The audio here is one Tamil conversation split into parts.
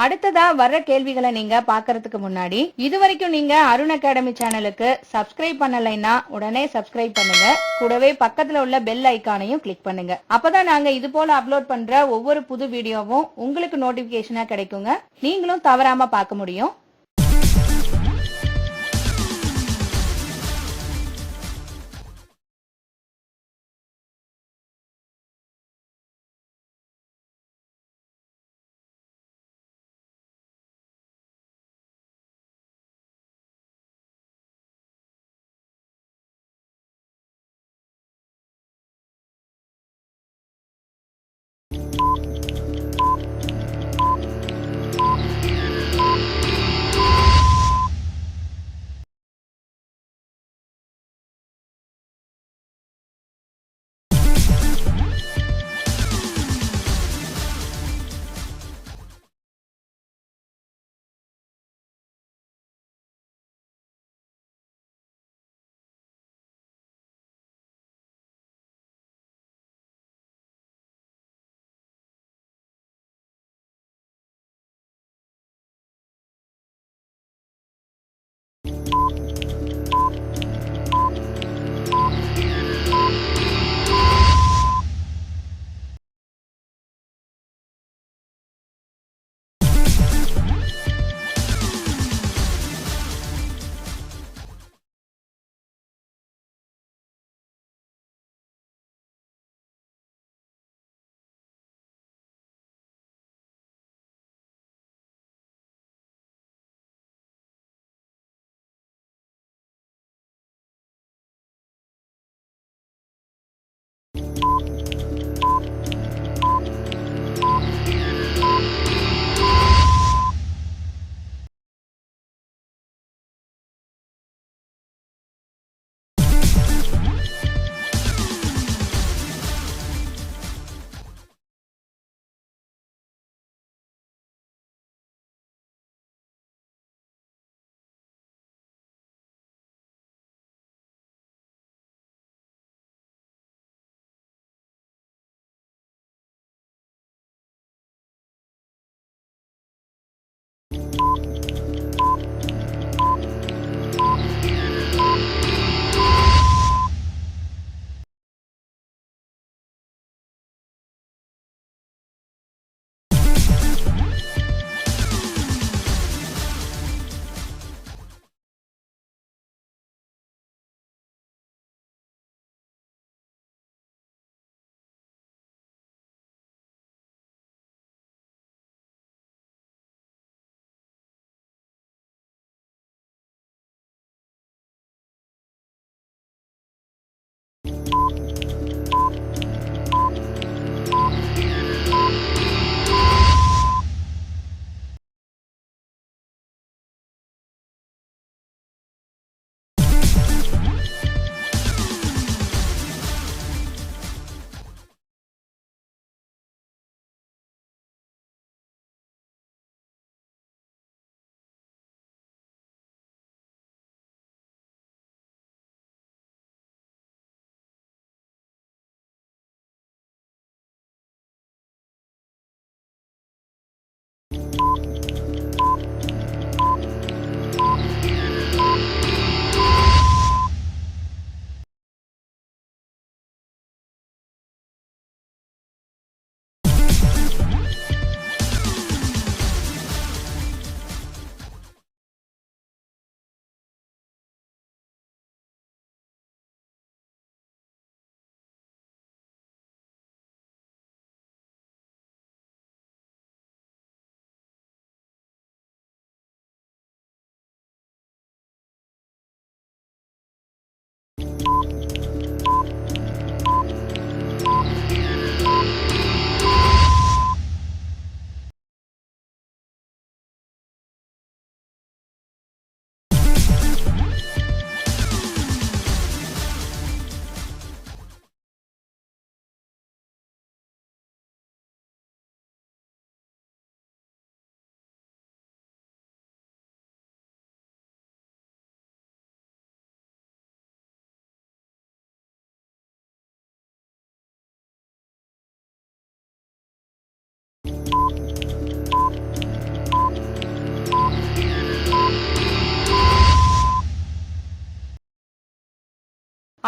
அடுத்ததா வர்ற கேள்விகளை நீங்க பாக்குறதுக்கு முன்னாடி இதுவரைக்கும் நீங்க அருண் அகாடமி சேனலுக்கு சப்ஸ்கிரைப் பண்ணலைன்னா உடனே சப்ஸ்கிரைப் பண்ணுங்க. கூடவே பக்கத்துல உள்ள பெல் ஐகானையும் கிளிக் பண்ணுங்க. அப்பதான் நாங்க இது போல அப்லோட் பண்ற ஒவ்வொரு புது வீடியோவும் உங்களுக்கு நோட்டிபிகேஷனா கிடைக்குங்க. நீங்களும் தவறாம பார்க்க முடியும்.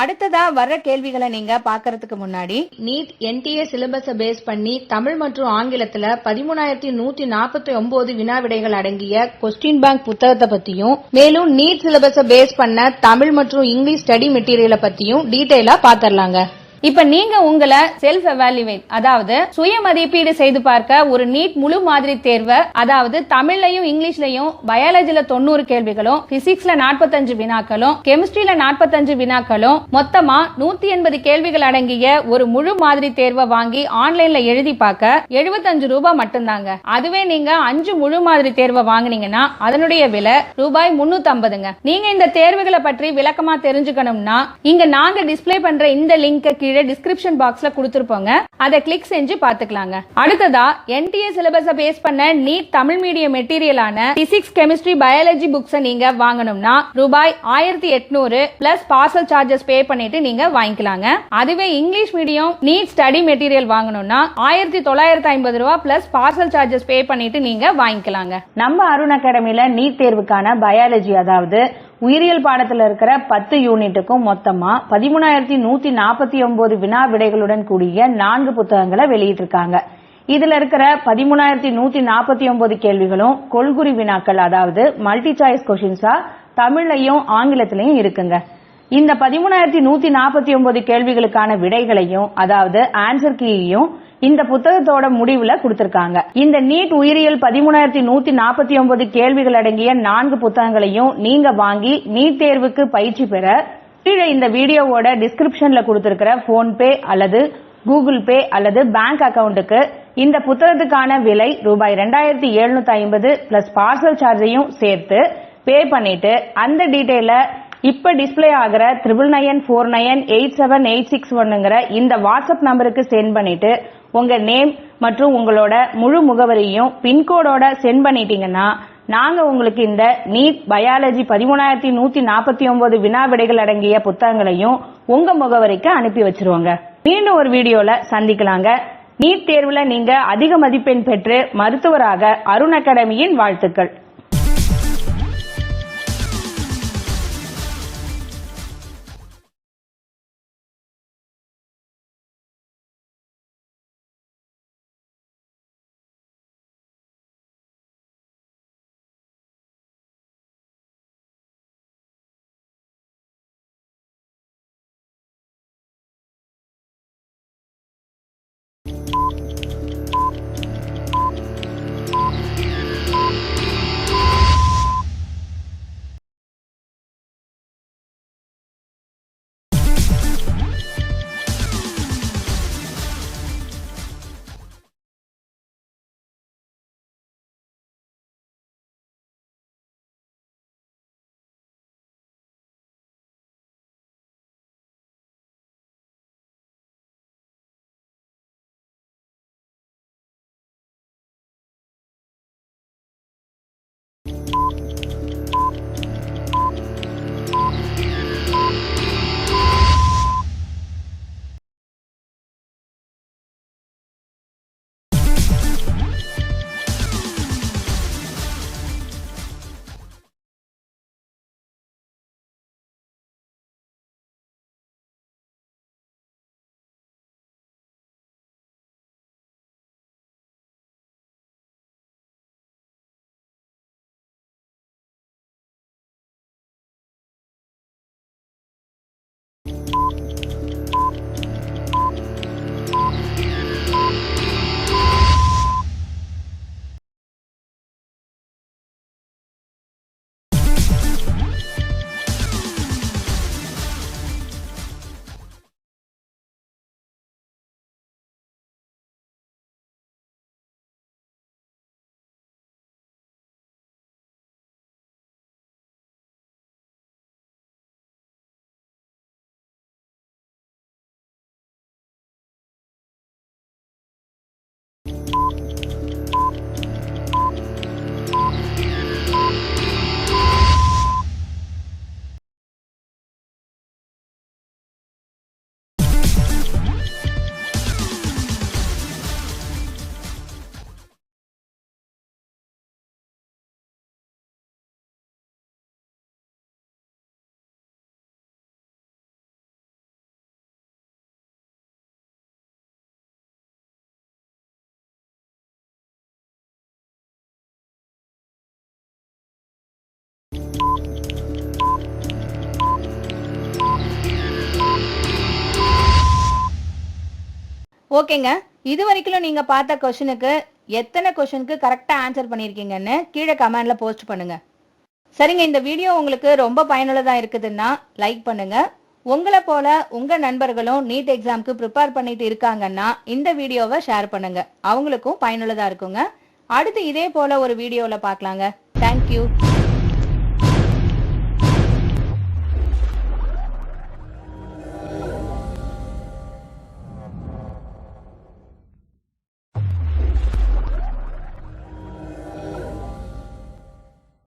அடுத்ததா வர்ற கேள்விகளை நீங்க பாக்கறதுக்கு முன்னாடி நீட் என்டிஏ சிலபஸ பேஸ் பண்ணி தமிழ் மற்றும் ஆங்கிலத்துல 13,149 வினா விடைகள் அடங்கிய கொஸ்டின் பேங்க் புத்தகத்தை பத்தியும் மேலும் நீட் சிலபஸ பேஸ் பண்ண தமிழ் மற்றும் இங்கிலீஷ் ஸ்டடி மெட்டீரியலை பத்தியும் டீடைலா பாத்திரலாங்க. இப்ப நீங்க உங்களை செல்ஃப் எவாலுவேட் அதாவது சுய மதிப்பீடு செய்து பார்க்க ஒரு நீட் முழு மாதிரி தேர்வை அதாவது தமிழ்லையும் இங்கிலீஷ்லயும் பயாலஜில 90 கேள்விகளும் பிசிக்ஸ்ல 45 வினாக்களும் கெமிஸ்ட்ரியில 45 வினாக்களும் மொத்தமா 180 கேள்விகள் அடங்கிய ஒரு முழு மாதிரி தேர்வை வாங்கி ஆன்லைன்ல எழுதி பார்க்க 75 ரூபாய் மட்டும்தாங்க. அதுவே நீங்க 5 முழு மாதிரி தேர்வை வாங்கினீங்கன்னா அதனுடைய விலை ரூபாய் 350ங்க. நீங்க இந்த தேர்வுகளை பற்றி விளக்கமா தெரிஞ்சுக்கணும்னா இங்க நாங்க டிஸ்பிளே பண்ற இந்த லிங்க் டிஸ்கிரிப்ஷன் பாக்ஸ்ல கொடுத்திருப்போங்க. அதை கிளிக் செஞ்சு பாத்துக்கலாங்க. அடுத்ததா என்டிஏ சிலபஸ பேஸ் பண்ண நீட் தமிழ் மீடியம் மெட்டீரியலான பிசிக்ஸ் கெமிஸ்ட்ரி பயாலஜி புக்ஸ் நீங்க வாங்கணும்னா ரூபாய் 1800 பிளஸ் பார்சல் சார்ஜஸ் பே பண்ணிட்டு நீங்க வாங்கிக்கலாங்க. அதுவே English medium NEET study material வாங்கணும்னா 1950 ரூபாய் பிளஸ் பார்சல் சார்ஜஸ் பே பண்ணிட்டு நீங்க வாங்கிக்கலாங்க. நம்ம அருண் அகாடமில நீட் தேர்வுக்கான பயாலஜி அதாவது உயிரியல் பாடத்துல இருக்கிற 10 யூனிட்டுக்கும் மொத்தமா 13,149 வினா விடைகளுடன் கூடிய 4 புத்தகங்களை வெளியிட்டிருக்காங்க. இதுல இருக்கிற 13,149 கேள்விகளும் கொள்குறி வினாக்கள் அதாவது மல்டி சாய்ஸ் கொஸ்டின்ஸா தமிழ்லையும் ஆங்கிலத்திலையும் இருக்குங்க. இந்த 13,149 கேள்விகளுக்கான விடைகளையும் அதாவது ஆன்சர் கீயையும் இந்த புத்தகத்தோட முடிவுல கொடுத்திருக்காங்க. இந்த நீட் உயிரியல் 13,149 கேள்விகள் அடங்கிய 4 புத்தகங்களையும் நீங்க வாங்கி நீட் தேர்வுக்கு பயிற்சி பெற கீழே இந்த வீடியோவோட டிஸ்கிரிப்ஷன்ல கொடுத்திருக்கிற போன்பே அல்லது கூகுள் பே அல்லது பேங்க் அக்கவுண்டுக்கு இந்த புத்தகத்துக்கான விலை ரூபாய் 2,750 பிளஸ் பார்சல் சார்ஜையும் சேர்த்து பே பண்ணிட்டு அந்த டீடைல இப்ப டிஸ்பிளே ஆகிற 99498786 இந்த வாட்ஸ்அப் நம்பருக்கு சென்ட் பண்ணிட்டு உங்க நேம் மற்றும் உங்களோட முழு முகவரியும் பின்கோடோட சென்ட் பண்ணிட்டீங்கன்னா நாங்க உங்களுக்கு இந்த நீட் பயாலஜி 13,149 வினா விடைகள் அடங்கிய புத்தகங்களையும் உங்க முகவரிக்கு அனுப்பி வச்சிருவோங்க. மீண்டும் ஒரு வீடியோல சந்திக்கலாங்க. நீட் தேர்வுல நீங்க அதிக மதிப்பெண் பெற்று மருத்துவராக அருண் அகாடமியின் வாழ்த்துக்கள். ஓகேங்க, இது வரைக்கும் நீங்க பார்த்த கொஸ்டினுக்கு எத்தனை கொஸ்டினுக்கு கரெக்டா ஆன்சர் பண்ணிருக்கீங்கன்னு கீழே கமெண்ட்ல போஸ்ட் பண்ணுங்க. சரிங்க, இந்த வீடியோ உங்களுக்கு ரொம்ப பயனுள்ளதா இருக்குதுன்னா லைக் பண்ணுங்க. உங்களை போல உங்க நண்பர்களும் நீட் எக்ஸாம்க்கு ப்ரிப்பேர் பண்ணிட்டு இருக்காங்கன்னா இந்த வீடியோவை ஷேர் பண்ணுங்க. அவங்களுக்கும் பயனுள்ளதா இருக்குங்க. அடுத்து இதே போல ஒரு வீடியோல பார்க்கலாங்க. தேங்க்யூ.